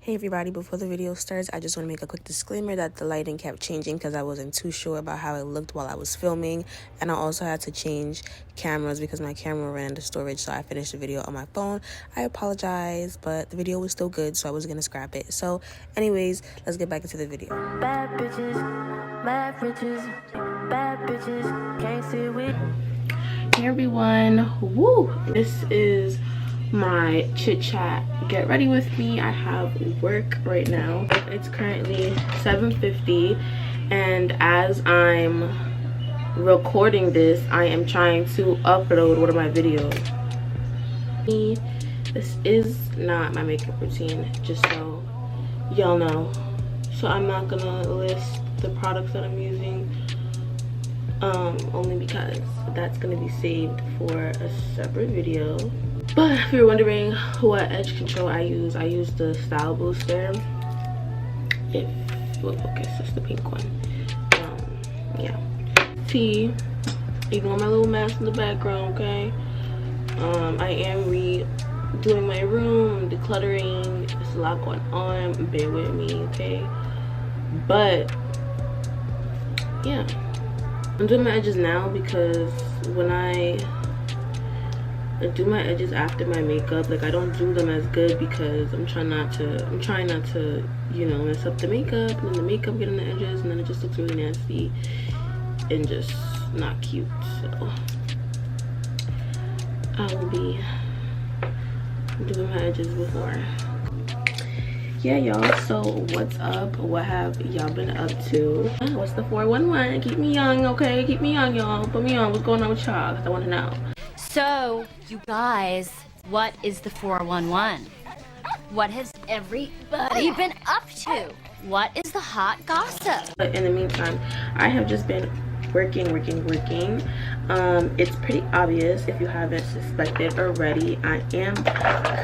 Hey everybody, before the video starts, I just want to make a quick disclaimer that the lighting kept changing because I wasn't too sure about how it looked while I was filming, and I also had to change cameras because my camera ran out of storage, so I finished the video on my phone. I apologize, but the video was still good, so I was going to scrap it. So anyways, let's get back into the video. Bad bitches, mad riches, bad bitches, can't see with. Hey everyone, woo! This is my chit chat. Get ready with me. I have work right now. It's currently 7:50, and as I'm recording this, I am trying to upload one of my videos. This is not my makeup routine, just so y'all know. So I'm not gonna list the products that I'm using, only because that's gonna be saved for a separate video. But if you're wondering what edge control I use the Style Booster. If it will focus, it's the pink one. Yeah. Tea. Ignore my little mess in the background, okay? I am redoing my room, decluttering. There's a lot going on. Bear with me, okay? But yeah, I'm doing my edges now because when I do my edges after my makeup, like I don't do them as good because I'm trying not to, you know, mess up the makeup, and then the makeup get in the edges, and then it just looks really nasty and just not cute. So I will be doing my edges before. Yeah, y'all, so what's up? What have y'all been up to? What's the 411? Keep me young, okay? Keep me young, y'all. Put me on. What's going on with y'all? Because I want to know. So, you guys, what is the 411? What has everybody been up to? What is the hot gossip? But in the meantime, I have just been working. It's pretty obvious if you haven't suspected already. I am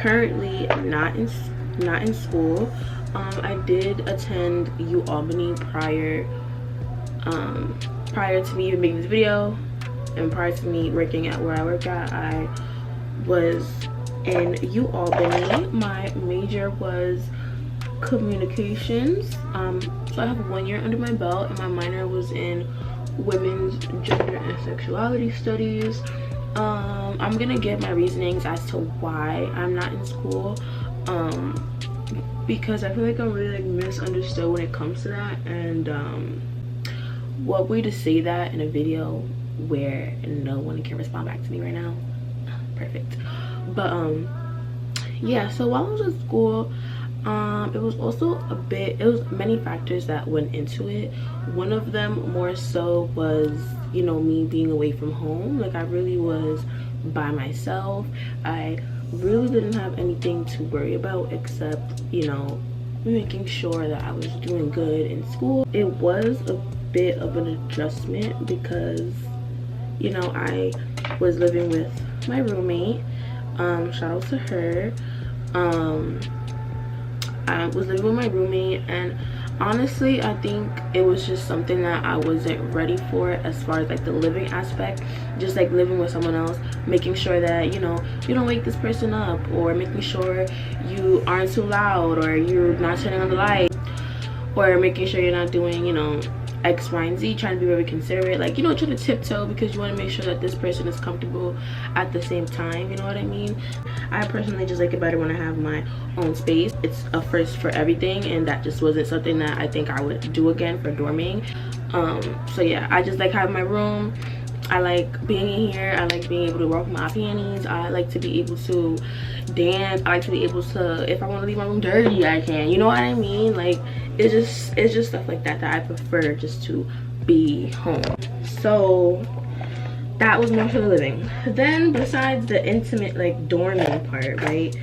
currently not in school. I did attend ualbany prior to me even making this video. And prior to me working at where I work at, I was in ualbany. My major was communications. So I have 1 year under my belt, and my minor was in women's gender and sexuality studies. I'm gonna give my reasonings as to why I'm not in school, because I feel like I'm really misunderstood when it comes to that, and what way to say that in a video where no one can respond back to me right now. Perfect. But yeah, so while I was in school, it was also it was many factors that went into it. One of them more so was, you know, me being away from home. Like I really was by myself. I really didn't have anything to worry about except, you know, making sure that I was doing good in school. It was a bit of an adjustment because, you know, I was living with my roommate. Shout out to her. I was living with my roommate, and honestly I think it was just something that I wasn't ready for as far as like the living aspect. Just like living with someone else, making sure that, you know, you don't wake this person up, or making sure you aren't too loud, or you're not turning on the light, or making sure you're not doing, you know, X, Y, and Z, trying to be very considerate, like, you know, trying to tiptoe because you want to make sure that this person is comfortable at the same time, you know what I mean? I personally just like it better when I have my own space. It's a first for everything, and that just wasn't something that I think I would do again for dorming. So yeah, I just like having my room. I like being in here. I like being able to walk my panties. I like to be able to dance. I like to be able to, if I want to leave my room dirty, I can, you know what I mean? Like, it's just stuff like that I prefer just to be home. So that was more for the living. Then besides the intimate like dorming part, right,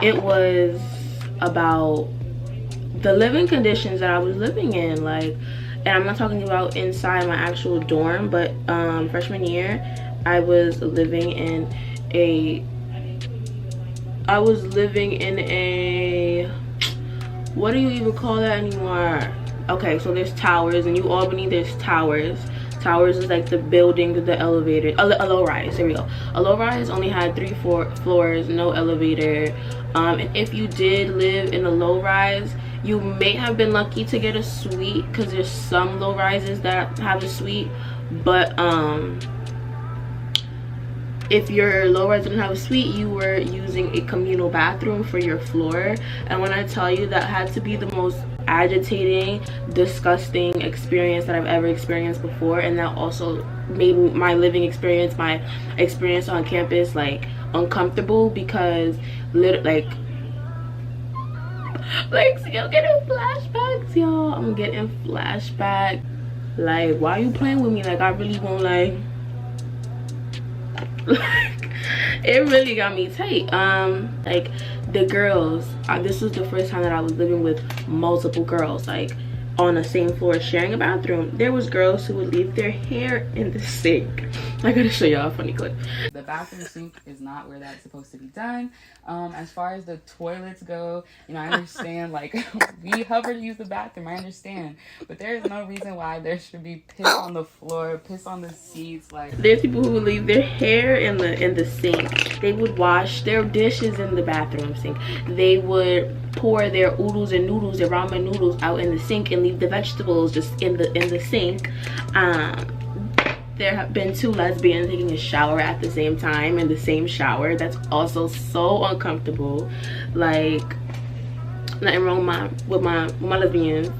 it was about the living conditions that I was living in. Like, and I'm not talking about inside my actual dorm, but freshman year I was living in a what do you even call that anymore? Okay, so there's towers in ualbany. There's towers. Towers is like the building with the elevator. A low rise, there we go. A low rise only had 3 floors, no elevator. And if you did live in a low rise, you may have been lucky to get a suite, because there's some low rises that have a suite. But if your low rise didn't have a suite, you were using a communal bathroom for your floor. And when I tell you, that had to be the most agitating, disgusting experience that I've ever experienced before. And that also made my living experience, my experience on campus, like uncomfortable, because like see, I'm getting flashbacks, y'all. I'm getting flashbacks. Like, why are you playing with me? Like, I really won't, like it really got me tight. Like, the girls, this was the first time that I was living with multiple girls, like on the same floor, sharing a bathroom. There was girls who would leave their hair in the sink. I gotta show y'all a funny clip. The bathroom sink is not where that's supposed to be done. As far as the toilets go, you know, I understand, like, we hover to use the bathroom, I understand, but there is no reason why there should be piss on the floor, piss on the seats. Like, there's people who would leave their hair in the sink. They would wash their dishes in the bathroom sink. They would pour their oodles and noodles, their ramen noodles, out in the sink and leave the vegetables just in the sink. There have been 2 lesbians taking a shower at the same time in the same shower. That's also so uncomfortable. Like, nothing wrong with my lesbians.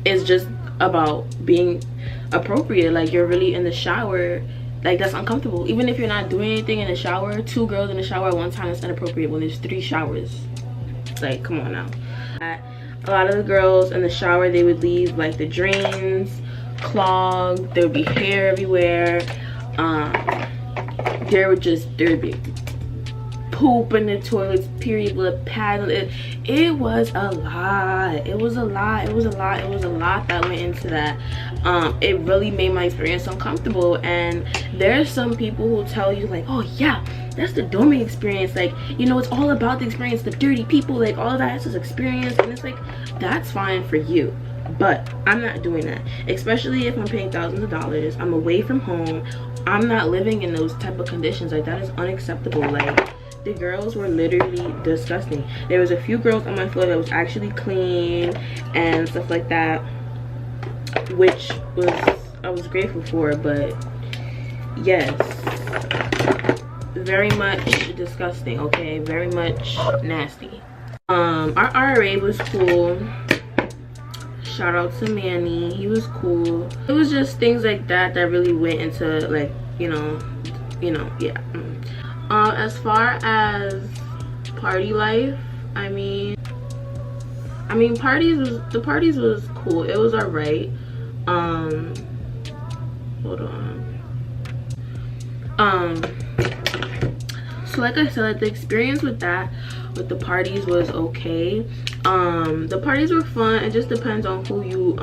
It's just about being appropriate. Like, you're really in the shower, like, that's uncomfortable. Even if you're not doing anything in the shower, 2 girls in the shower at one time is inappropriate. When there's 3 showers, like, come on now. A lot of the girls in the shower, they would leave like the drains clogged. There would be hair everywhere. There would be poop in the toilets, period, with pads. It was a lot. It was a lot that went into that. It really made my experience uncomfortable. And there's some people who tell you, like, oh yeah, that's the dorming experience, like, you know, it's all about the experience, the dirty people, like, all of that is just experience. And it's like, that's fine for you, but I'm not doing that, especially if I'm paying thousands of dollars. I'm away from home. I'm not living in those type of conditions. Like, that is unacceptable. Like, the girls were literally disgusting. There was a few girls on my floor that was actually clean and stuff like that, which I was grateful for. But yes, very much disgusting, okay? Very much nasty. Our RA was cool. Shout out to Manny, he was cool. It was just things like that that really went into, like, you know, yeah. As far as party life, I mean the parties was cool. It was alright. Hold on. So like I said, like, the experience with the parties was okay. The parties were fun. It just depends on who you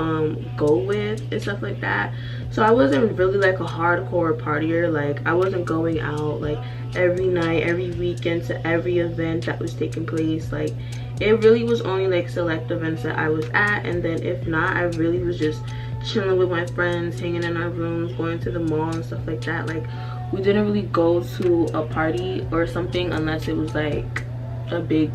go with and stuff like that. So I wasn't really like a hardcore partier. Like, I wasn't going out like every night, every weekend, to every event that was taking place. Like, it really was only like select events that I was at, and then if not, I really was just chilling with my friends, hanging in our rooms, going to the mall and stuff like that. Like, we didn't really go to a party or something unless it was like a big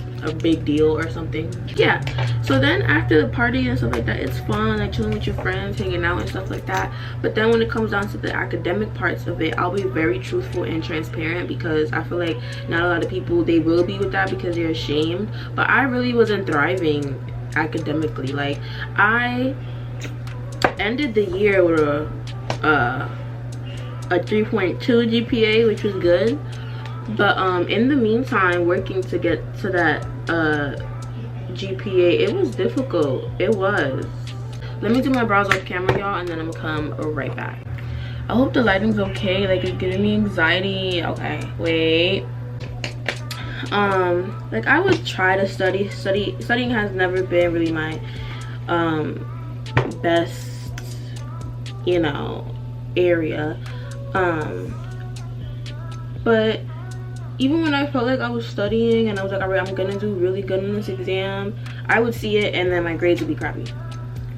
deal or something. Yeah, so then after the party and stuff like that, it's fun, like chilling with your friends, hanging out and stuff like that. But then when it comes down to the academic parts of it, I'll be very truthful and transparent, because I feel like not a lot of people, they will be with that because they're ashamed. But I really wasn't thriving academically. Like, I ended the year with a 3.2 GPA, which was good. But in the meantime, working to get to that GPA, it was difficult. It was. Let me do my brows off camera, y'all, and then I'm gonna come right back. I hope the lighting's okay. Like, it's giving me anxiety. Okay, wait. Like, I would try to study. Studying has never been really my best, you know, area. But even when I felt like I was studying and I was like, all right, I'm gonna do really good in this exam, I would see it and then my grades would be crappy.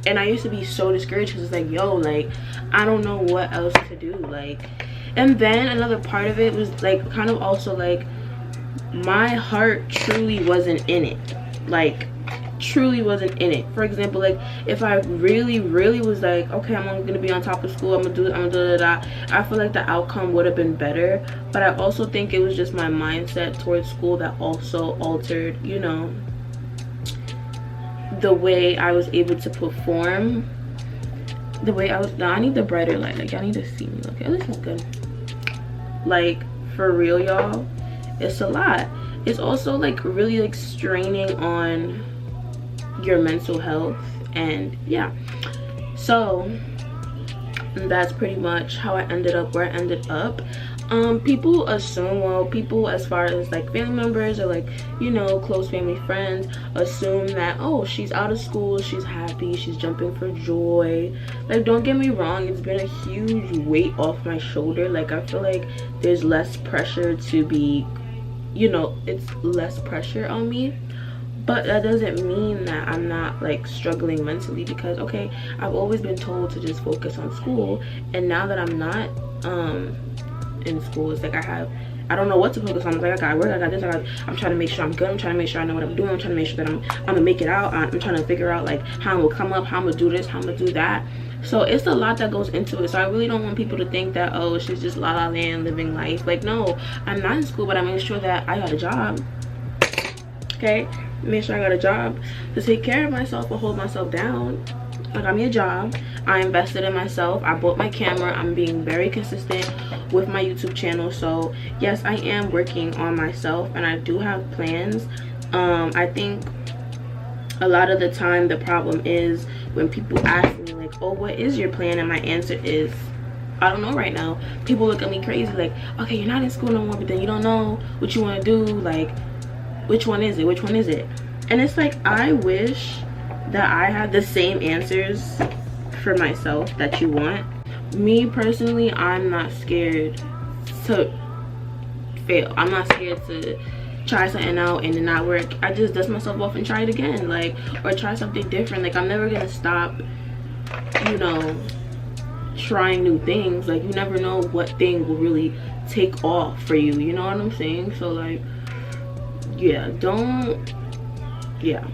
And I used to be so discouraged because it's like, yo, like, I don't know what else to do. Like, and then another part of it was like kind of also like my heart truly wasn't in it. Like, truly wasn't in it. For example, like if I really was like, okay, I'm only gonna be on top of school, I'm gonna do that, I feel like the outcome would have been better. But I also think it was just my mindset towards school that also altered, you know, the way I was able to perform, the way I was. Now I need the brighter light, like y'all need to see me. Okay, this is good. Like, for real, y'all, it's a lot. It's also like really like straining on your mental health. And yeah, so that's pretty much how I ended up where I ended up. People assume, well, people as far as like family members or like, you know, close family friends assume that, oh, she's out of school, she's happy, she's jumping for joy. Like, don't get me wrong, it's been a huge weight off my shoulder. Like, I feel like there's less pressure to be, you know, it's less pressure on me. But that doesn't mean that I'm not like struggling mentally, because okay, I've always been told to just focus on school, and now that I'm not in school, it's like I don't know what to focus on. It's like I got work, I got this, I'm trying to make sure I'm good, I'm trying to make sure I know what I'm doing, I'm trying to make sure that I'm gonna make it out, I'm trying to figure out like how I'm gonna come up, how I'm gonna do this, how I'm gonna do that. So it's a lot that goes into it. So I really don't want people to think that, oh, she's just la la land living life. Like, no, I'm not in school, but I make sure that I got a job. Okay, make sure I got a job to take care of myself or hold myself down. I got me a job, I invested in myself, I bought my camera, I'm being very consistent with my YouTube channel. So yes, I am working on myself and I do have plans. I think a lot of the time the problem is when people ask me like, oh, what is your plan? And my answer is, I don't know right now. People look at me crazy like, okay, you're not in school no more, but then you don't know what you want to do. Like, which one is it? Which one is it? And it's like, I wish that I had the same answers for myself that you want. Me personally, I'm not scared to fail. I'm not scared to try something out and it not work. I just dust myself off and try it again, like, or try something different. Like, I'm never gonna stop, you know, trying new things. Like, you never know what thing will really take off for you, you know what I'm saying? So like, yeah, don't, yeah,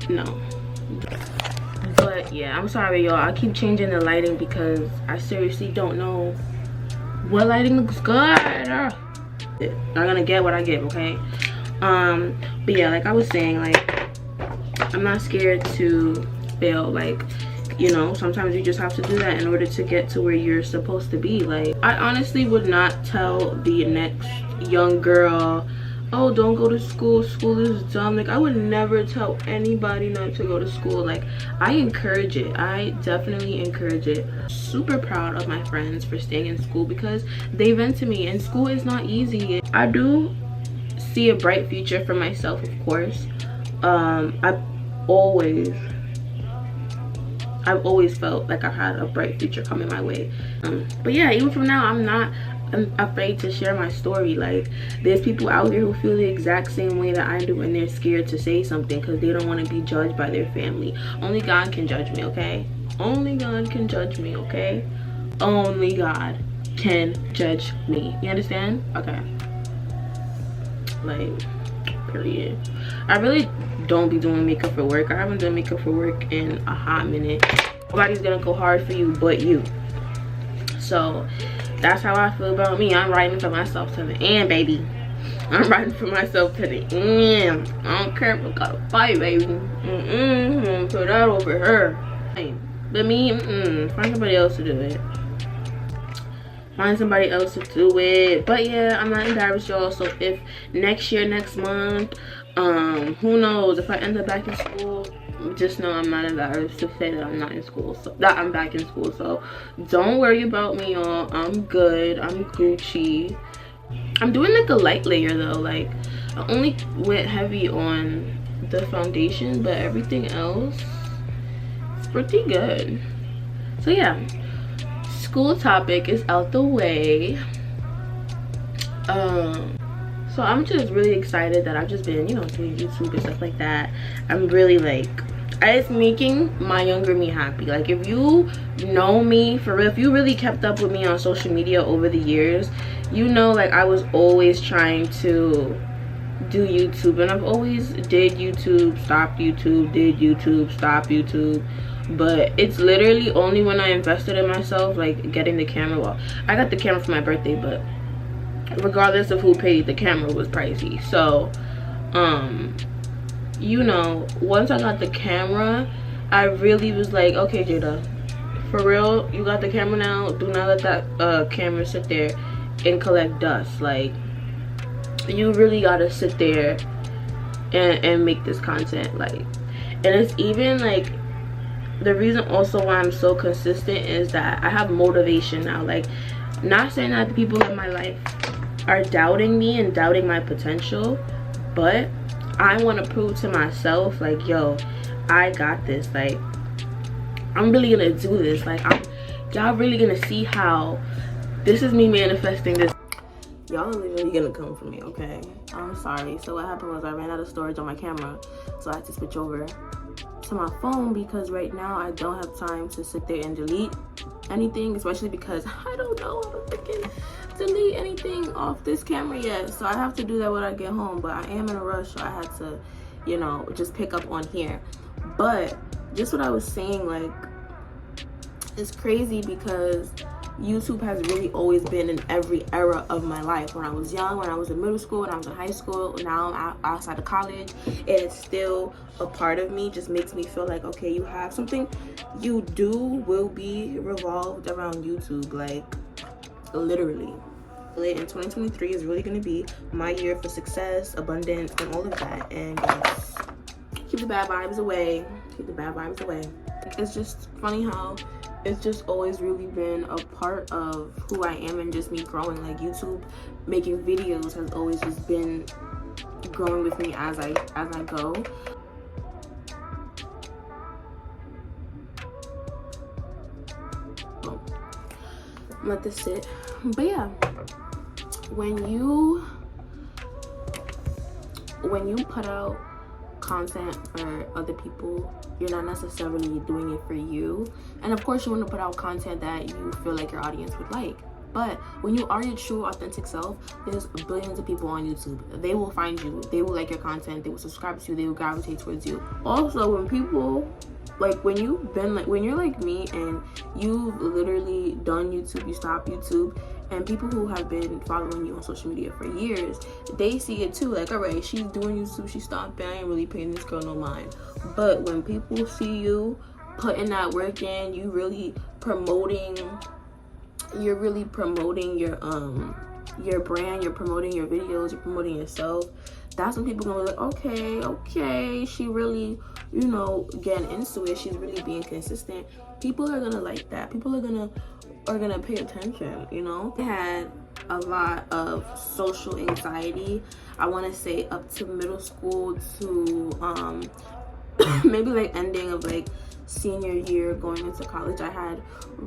no. But yeah, I'm sorry y'all, I keep changing the lighting because I seriously don't know what lighting looks good. I'm gonna get what I get, okay? But yeah, like I was saying, like, I'm not scared to fail. Like, you know, sometimes you just have to do that in order to get to where you're supposed to be. Like, I honestly would not tell the next young girl, oh, don't go to school, school is dumb. Like, I would never tell anybody not to go to school. Like, I encourage it. I definitely encourage it. Super proud of my friends for staying in school because they vent to me, and school is not easy. I do see a bright future for myself, of course. I've always felt like I've had a bright future coming my way. But yeah, even from now, I'm not afraid to share my story. Like, there's people out here who feel the exact same way that I do, and they're scared to say something because they don't want to be judged by their family. Only God can judge me, okay? Only God can judge me, okay? Only God can judge me. You understand? Okay. Like, period. I really don't be doing makeup for work. I haven't done makeup for work in a hot minute. Nobody's gonna go hard for you but you. So that's how I feel about me. I'm writing for myself to the end, baby. I'm writing for myself to the end. I don't care if I gotta fight, baby. Put that over her. But me, find somebody else to do it. Find somebody else to do it. But yeah, I'm not embarrassed, y'all. So if next year, next month, who knows, if I end up back in school, just know I'm not embarrassed to say that I'm not in school, so that I'm back in school. So don't worry about me, y'all. I'm good. I'm Gucci. I'm doing like a light layer though. Like, I only went heavy on the foundation, but everything else is pretty good. So yeah, school topic is out the way. So I'm just really excited that I've just been, you know, doing YouTube and stuff like that. I'm really like it's making my younger me happy. Like, if you know me for real, if you really kept up with me on social media over the years, you know, like, I was always trying to do YouTube, and I've always did YouTube, stopped YouTube, did YouTube, stopped YouTube. But it's literally only when I invested in myself, like getting the camera. Well, I got the camera for my birthday, but regardless of who paid, the camera was pricey. So you know, once I got the camera, I really was like, okay, Jadah, for real, you got the camera now, do not let that camera sit there and collect dust. Like, you really gotta sit there and make this content. Like, and it's even like, the reason also why I'm so consistent is that I have motivation now. Like, not saying that the people in my life are doubting me and doubting my potential, but I want to prove to myself, like, yo, I got this. Like, I'm really gonna do this. Like, y'all really gonna see how this is me manifesting this. Y'all are really gonna come for me, okay? I'm sorry. So what happened was I ran out of storage on my camera, so I had to switch over to my phone, because right now I don't have time to sit there and delete anything, especially because I don't know how to freaking delete anything off this camera yet. So I have to do that when I get home, but I am in a rush, so I had to, you know, just pick up on here. But just what I was saying, like, it's crazy because YouTube has really always been in every era of my life. When I was young, when I was in middle school, when I was in high school, now I'm outside of college, and it's still a part of me. Just makes me feel like, okay, you have something you do will be revolved around YouTube. Like, literally. And 2023 is really going to be my year for success, abundance, and all of that. And yes, keep the bad vibes away. Keep the bad vibes away. It's just funny how it's just always really been a part of who I am and just me growing. Like, YouTube, making videos has always just been growing with me as I go. Let this sit. But yeah, when you put out content for other people, you're not necessarily doing it for you. And of course, you want to put out content that you feel like your audience would like. But when you are your true, authentic self, there's billions of people on YouTube. They will find you. They will like your content. They will subscribe to you. They will gravitate towards you. Also, when people, like, when you're like me and you've literally done YouTube, you stop YouTube, and people who have been following you on social media for years, they see it too. Like, all right, she's doing YouTube, she stopped, I ain't really paying this girl no mind. But when people see you putting that work in, you really promoting your brand, you're promoting your videos, you're promoting yourself, that's when people gonna be like, okay, she really, you know, getting into it, she's really being consistent. People are gonna like that. People are gonna pay attention, you know. I had a lot of social anxiety, I want to say up to middle school to maybe like ending of like senior year going into college. I had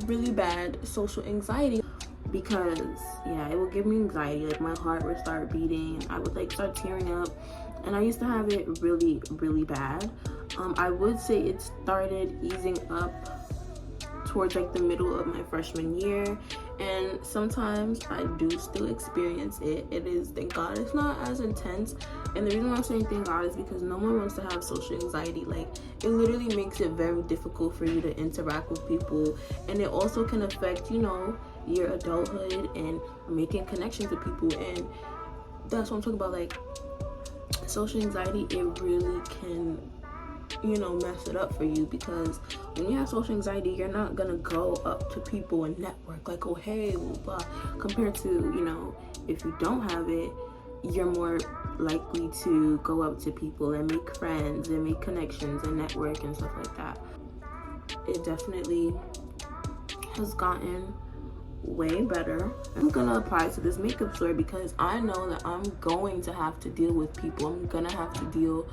really bad social anxiety because, yeah, it would give me anxiety. Like, my heart would start beating, I would like start tearing up, and I used to have it really, really bad. I would say it started easing up towards like the middle of my freshman year, and sometimes I do still experience it. It is, thank God, it's not as intense. And the reason why I'm saying thank God is because no one wants to have social anxiety. Like, it literally makes it very difficult for you to interact with people, and it also can affect, you know, your adulthood and making connections with people. And that's what I'm talking about. Like, social anxiety, it really can, you know, mess it up for you, because when you have social anxiety, you're not gonna go up to people and network like, oh hey, blah, blah. Compared to, you know, if you don't have it, you're more likely to go up to people and make friends and make connections and network and stuff like that. It definitely has gotten way better. I'm gonna apply to this makeup store because I know that I'm going to have to deal with people. I'm gonna have to deal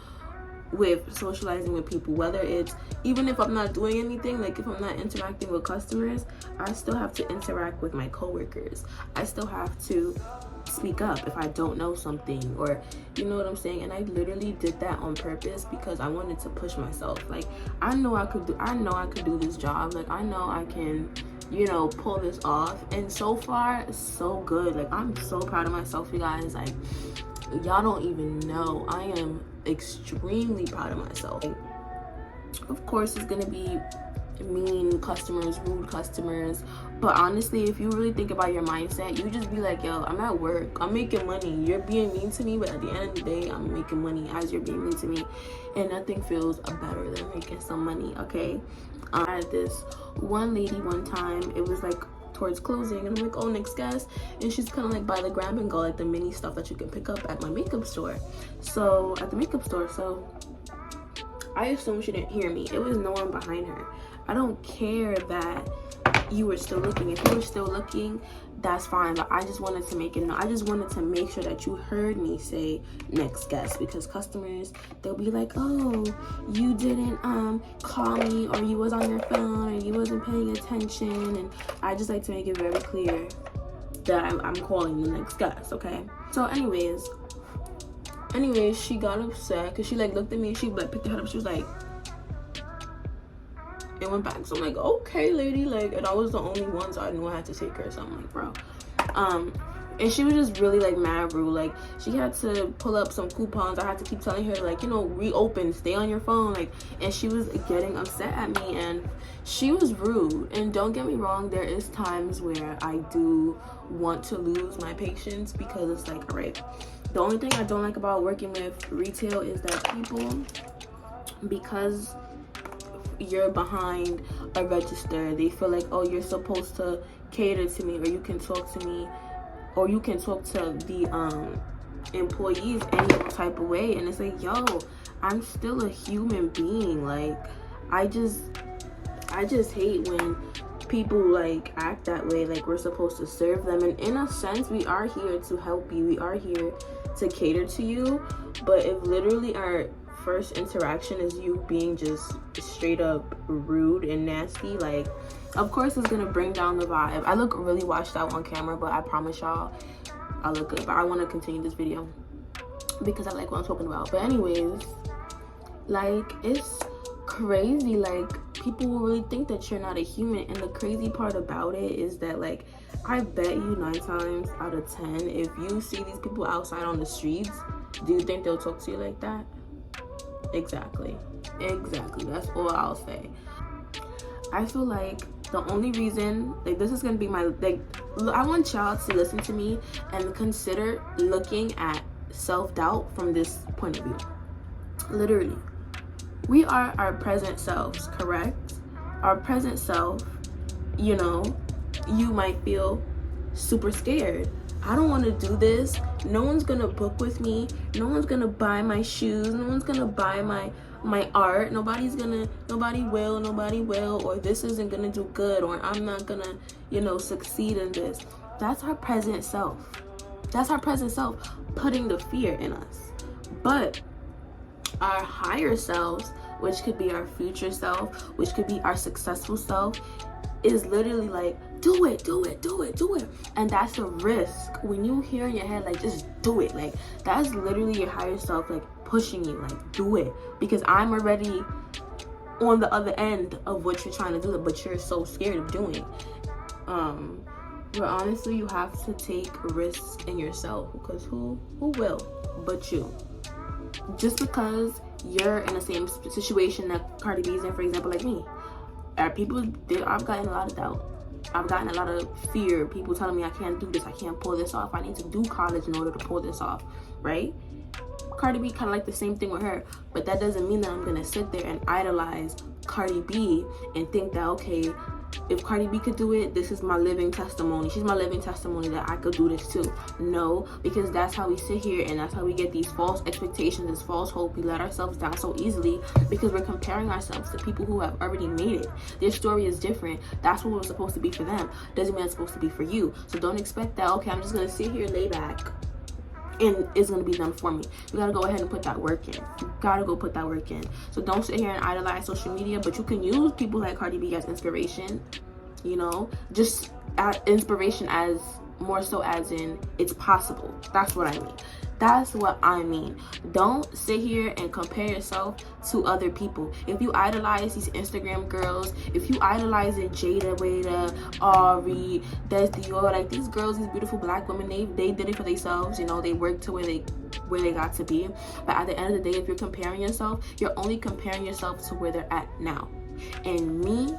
with socializing with people, whether it's, even if I'm not doing anything, like if I'm not interacting with customers, I still have to interact with my coworkers. I still have to speak up if I don't know something, or you know what I'm saying. And I literally did that on purpose because I wanted to push myself. Like, I know I could do this job. Like, I know I can, you know, pull this off. And so far, so good. Like, I'm so proud of myself, you guys. Like, y'all don't even know. I am extremely proud of myself. Like, of course, it's gonna be mean customers, rude customers, but honestly, if you really think about your mindset, you just be like, yo, I'm at work, I'm making money, you're being mean to me, but at the end of the day, I'm making money as you're being mean to me, and nothing feels better than making some money. Okay, I had this one lady one time, it was like towards closing, and I'm like, oh, next guest, and she's kind of like by the grab and go, like the mini stuff that you can pick up at my makeup store. So I assumed she didn't hear me. It was no one behind her. I don't care that you were still looking. If you were still looking, that's fine. But I just wanted to make it known. I just wanted to make sure that you heard me say next guest, because customers, they'll be like, oh, you didn't call me, or you was on your phone, or you wasn't paying attention. And I just like to make it very clear that I'm calling the next guest. Okay. So anyways, she got upset because she like looked at me and she like picked her head up. She was like, it went back. So I'm like, okay, lady, like, and I was the only one, so I knew I had to take her. So I'm like, bro, and she was just really like mad rude. Like, she had to pull up some coupons. I had to keep telling her, like, you know, reopen, stay on your phone, like, and she was getting upset at me, and she was rude. And don't get me wrong, there is times where I do want to lose my patience, because it's like, all right, the only thing I don't like about working with retail is that people, because you're behind a register, they feel like, oh, you're supposed to cater to me, or you can talk to me, or you can talk to the employees any type of way. And it's like, yo, I'm still a human being. Like, I just hate when people like act that way, like we're supposed to serve them. And in a sense, we are here to help you, we are here to cater to you. But if literally our first interaction is you being just straight up rude and nasty, like, of course it's gonna bring down the vibe. I look really washed out on camera, but I promise y'all I look good. But I want to continue this video because I like what I'm talking about. But anyways, like, it's crazy. Like, people will really think that you're not a human. And the crazy part about it is that, like, I bet you 9 times out of 10, if you see these people outside on the streets, do you think they'll talk to you like that? Exactly. That's all I'll say. I feel like the only reason, like, this is gonna be my, like, I want y'all to listen to me and consider looking at self-doubt from this point of view. Literally, we are our present selves, correct? Our present self, you know, you might feel super scared. I don't want to do this. No one's gonna book with me. No one's gonna buy my shoes. No one's gonna buy my art. Nobody will, or this isn't gonna do good, or I'm not gonna, you know, succeed in this. That's our present self. That's our present self putting the fear in us. But our higher selves, which could be our future self, which could be our successful self, is literally like, do it. And that's a risk. When you hear in your head, like, just do it, like, that's literally your higher self, like, pushing you, like, do it, because I'm already on the other end of what you're trying to do, but you're so scared of doing. But honestly, you have to take risks in yourself, because who will but you? Just because you're in the same situation that Cardi B's in, for example, like me, I've gotten a lot of doubt. I've gotten a lot of fear. People telling me I can't do this, I can't pull this off. I need to do college in order to pull this off, right? Cardi B, kind of like the same thing with her. But that doesn't mean that I'm going to sit there and idolize Cardi B and think that, okay, if Cardi B could do it, this is my living testimony. She's my living testimony that I could do this too. No, because that's how we sit here, and that's how we get these false expectations, this false hope. We let ourselves down so easily because we're comparing ourselves to people who have already made it. Their story is different. That's what was supposed to be for them. Doesn't mean it's supposed to be for you. So don't expect that, okay, I'm just going to sit here, lay back, and it's going to be done for me. You got to go ahead and put that work in. You got to go put that work in. So don't sit here and idolize social media, but you can use people like Cardi B as inspiration, you know, just inspiration as more so as in it's possible. That's what I mean. That's what I mean. Don't sit here and compare yourself to other people. If you idolize these Instagram girls, if you idolize Jadah, Ari, Des Dior, like these girls, these beautiful black women, they did it for themselves. You know, they worked to where they got to be. But at the end of the day, if you're comparing yourself, you're only comparing yourself to where they're at now. And me,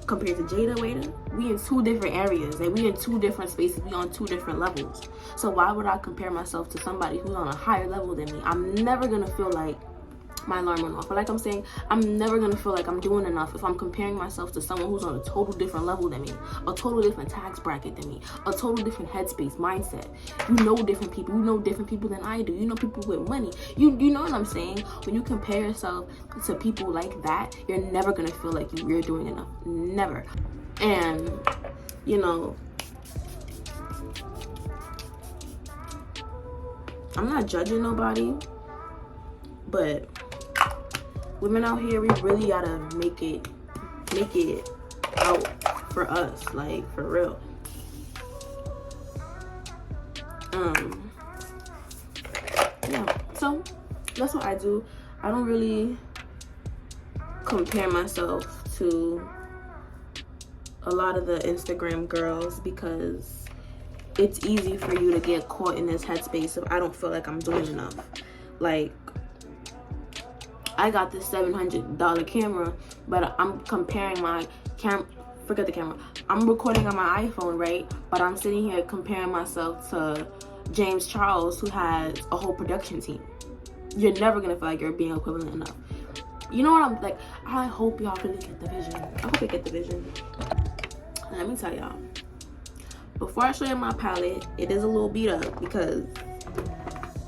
compared to Jadah, we in two different areas, and we in two different spaces, we on two different levels. So why would I compare myself to somebody who's on a higher level than me? I'm never gonna feel like my alarm went off. But like I'm saying, I'm never gonna feel like I'm doing enough if I'm comparing myself to someone who's on a total different level than me, a total different tax bracket than me, a total different headspace, mindset. You know different people. You know different people than I do. You know people with money. You know what I'm saying? When you compare yourself to people like that, you're never gonna feel like you're doing enough. Never. And you know, I'm not judging nobody, but women out here, we really gotta make it out for us, like for real. Yeah, so that's what I do. I don't really compare myself to a lot of the Instagram girls because it's easy for you to get caught in this headspace of I don't feel like I'm doing enough. Like, I got this $700 camera, but I'm comparing my forget the camera. I'm recording on my iPhone, right? But I'm sitting here comparing myself to James Charles, who has a whole production team. You're never gonna feel like you're being equivalent enough. You know what I'm like? I hope y'all really get the vision. I hope you get the vision. Let me tell y'all. Before I show you my palette, it is a little beat up because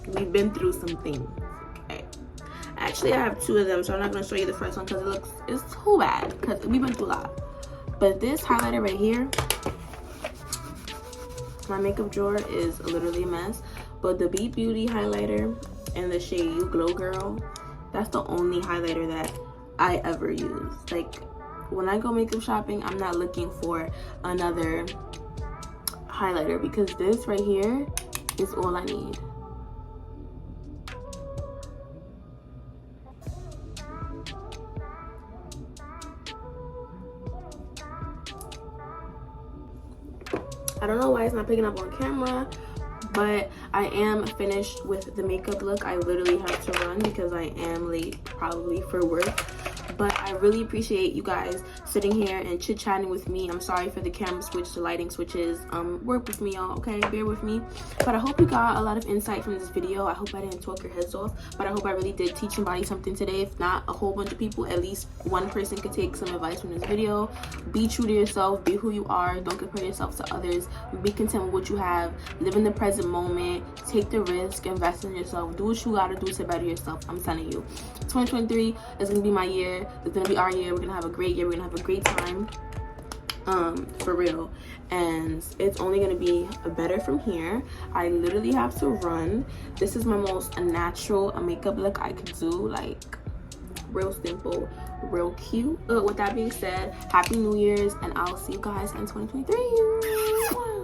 we've been through some things. Okay. Actually, I have two of them, so I'm not gonna show you the first one because it's too bad because we've been through a lot. But this highlighter right here, my makeup drawer is literally a mess. But the Beat Beauty highlighter in the shade You Glow Girl, that's the only highlighter that I ever use. Like, when I go makeup shopping, I'm not looking for another highlighter because this right here is all I need. I don't know why it's not picking up on camera, but I am finished with the makeup look. I literally have to run because I am late probably for work. But I really appreciate you guys sitting here and chit-chatting with me. I'm sorry for the camera switch, the lighting switches. Work with me, y'all, okay? Bear with me. But I hope you got a lot of insight from this video. I hope I didn't talk your heads off, but I hope I really did teach somebody something today. If not a whole bunch of people, at least one person could take some advice from this video. Be true to yourself. Be who you are. Don't compare yourself to others. Be content with what you have. Live in the present moment. Take the risk. Invest in yourself. Do what you gotta do to better yourself. I'm telling you. 2023 is gonna be my year. It's gonna be our year. We're gonna have a great year. We're gonna have a great time, for real. And it's only gonna be better from here. I literally have to run. This is my most natural makeup look I could do, like real simple, real cute. With that being said, Happy New Year's, and I'll see you guys in 2023.